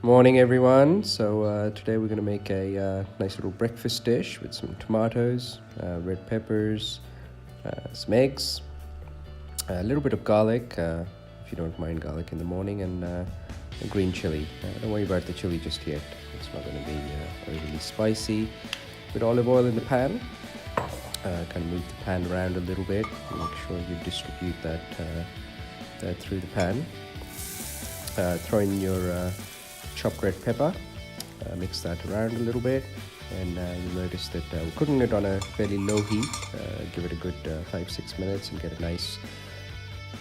Morning everyone. Today we're going to make a nice little breakfast dish with some tomatoes, red peppers, some eggs, a little bit of garlic, if you don't mind garlic in the morning, and a green chili. Don't worry about the chili just yet. It's not going to be overly spicy. With olive oil in the pan, kind of move the pan around a little bit. Make sure you distribute that through the pan. Throw in your chopped red pepper, mix that around a little bit, and you'll notice that we're cooking it on a fairly low heat. Give it a good 5-6 minutes and get a nice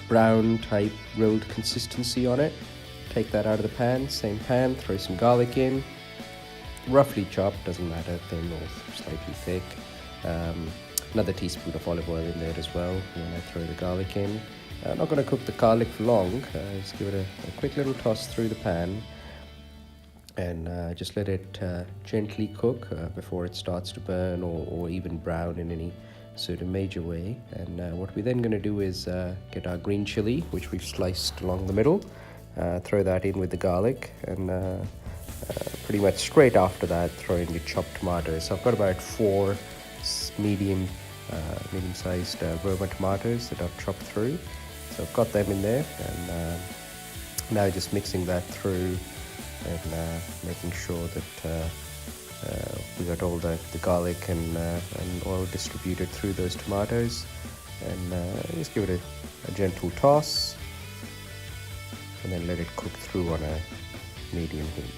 brown type rolled consistency on it. Take that out of the pan, same pan, throw some garlic in, roughly chopped, doesn't matter, thin or slightly thick. Another teaspoon of olive oil in there as well when I throw the garlic in. I'm not going to cook the garlic for long, just give it a quick little toss through the pan, and just let it gently cook before it starts to burn or even brown in any sort of major way. And what we're then going to do is get our green chili, which we've sliced along the middle, throw that in with the garlic, and pretty much straight after that throw in your chopped tomatoes. So I've got about 4 medium-sized Roma tomatoes that I've chopped through. So I've got them in there, and now just mixing that through and making sure that we got all the garlic and oil distributed through those tomatoes, and just give it a gentle toss and then let it cook through on a medium heat.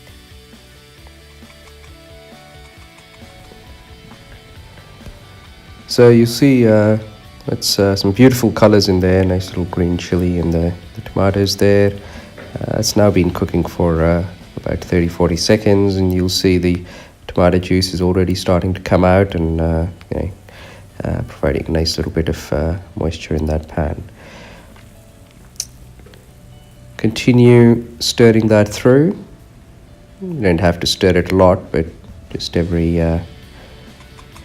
So you see it's some beautiful colors in there, nice little green chili and the tomatoes there. It's now been cooking for about 30-40 seconds, and you'll see the tomato juice is already starting to come out and providing a nice little bit of moisture in that pan. Continue stirring that through. You don't have to stir it a lot, but just every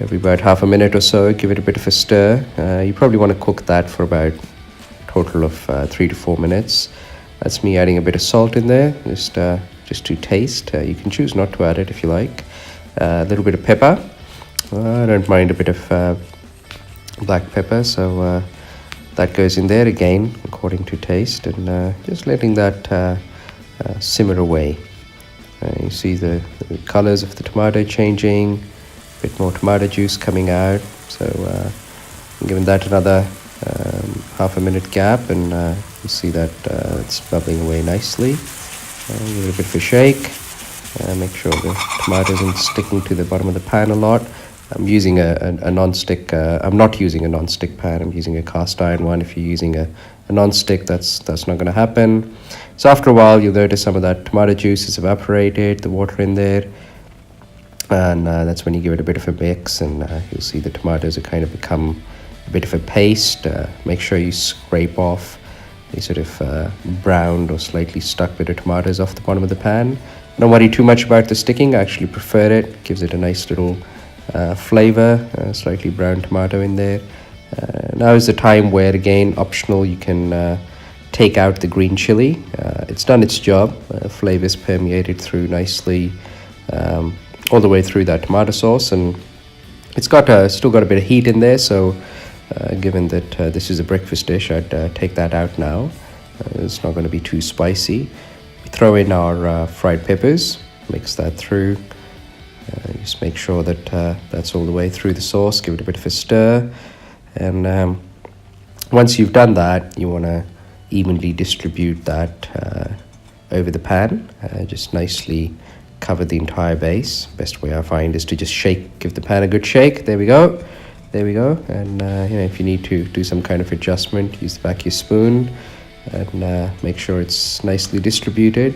about half a minute or so, give it a bit of a stir. You probably want to cook that for about a total of 3 to 4 minutes. That's me adding a bit of salt in there, just to taste. You can choose not to add it if you like. A little bit of pepper. I don't mind a bit of black pepper, so that goes in there again according to taste, and just letting that simmer away. You see the colors of the tomato changing, a bit more tomato juice coming out. So I'm giving that another half a minute gap, and you see that it's bubbling away nicely. Give it a bit of a shake. Make sure the tomato isn't sticking to the bottom of the pan a lot. I'm using a non-stick. I'm not using a non-stick pan. I'm using a cast iron one. If you're using a non-stick, that's not going to happen. So after a while, you'll notice some of that tomato juice has evaporated, the water in there, and that's when you give it a bit of a mix, and you'll see the tomatoes have kind of become a bit of a paste. Make sure you scrape off the sort of browned or slightly stuck bit of tomatoes off the bottom of the pan. Don't worry too much about the sticking. I actually prefer it. Gives it a nice little flavor, slightly brown tomato in there. Now is the time where, again, optional, you can take out the green chili. It's done its job. Flavors permeated through nicely all the way through that tomato sauce, and it's got still got a bit of heat in there, so given that this is a breakfast dish, I'd take that out now. It's not going to be too spicy. We throw in our fried peppers, mix that through. Just make sure that that's all the way through the sauce. Give it a bit of a stir, and once you've done that, you want to evenly distribute that over the pan. Just nicely cover the entire base. Best way I find is to just shake, give the pan a good shake. There we go. And if you need to do some kind of adjustment, use the back of your spoon and make sure it's nicely distributed.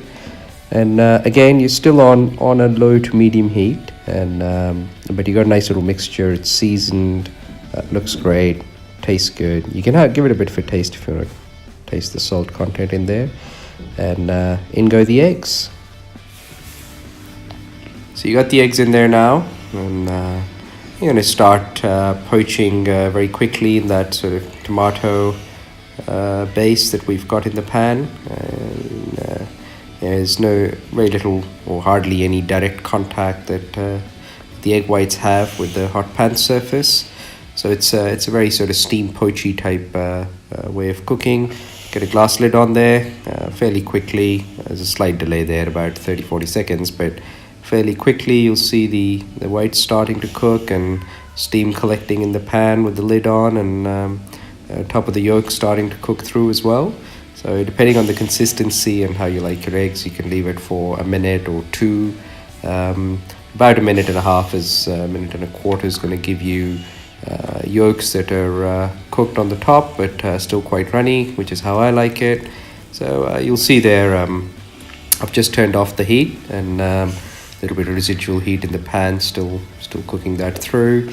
And again, you're still on a low to medium heat, and but you got a nice little mixture. It's seasoned, looks great, tastes good. You can give it a bit of a taste if you want to taste the salt content in there. And in go the eggs. So you got the eggs in there now, and you're going to start poaching very quickly in that sort of tomato base that we've got in the pan. And There's very little or hardly any direct contact that the egg whites have with the hot pan surface. So it's a very sort of steam poachy type way of cooking. Get a glass lid on there fairly quickly. There's a slight delay there, about 30-40 seconds, but fairly quickly you'll see the whites starting to cook and steam collecting in the pan with the lid on, and top of the yolk starting to cook through as well. So depending on the consistency and how you like your eggs, you can leave it for a minute or two. About a minute and a half is a minute and a quarter is going to give you yolks that are cooked on the top but still quite runny, which is how I like it. So you'll see there I've just turned off the heat, and a little bit of residual heat in the pan, still cooking that through,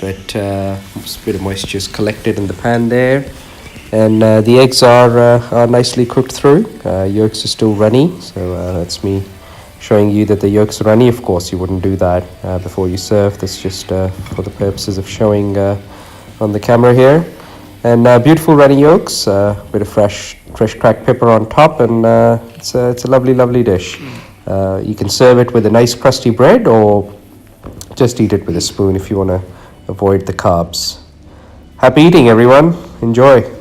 but a bit of moisture is collected in the pan there, and the eggs are nicely cooked through. Yolks are still runny, so that's me showing you that the yolks are runny. Of course, you wouldn't do that before you serve. That's just for the purposes of showing on the camera here. And beautiful runny yolks, bit of fresh cracked pepper on top, and it's a lovely dish. You can serve it with a nice crusty bread, or just eat it with a spoon if you want to avoid the carbs. Happy eating, everyone. Enjoy.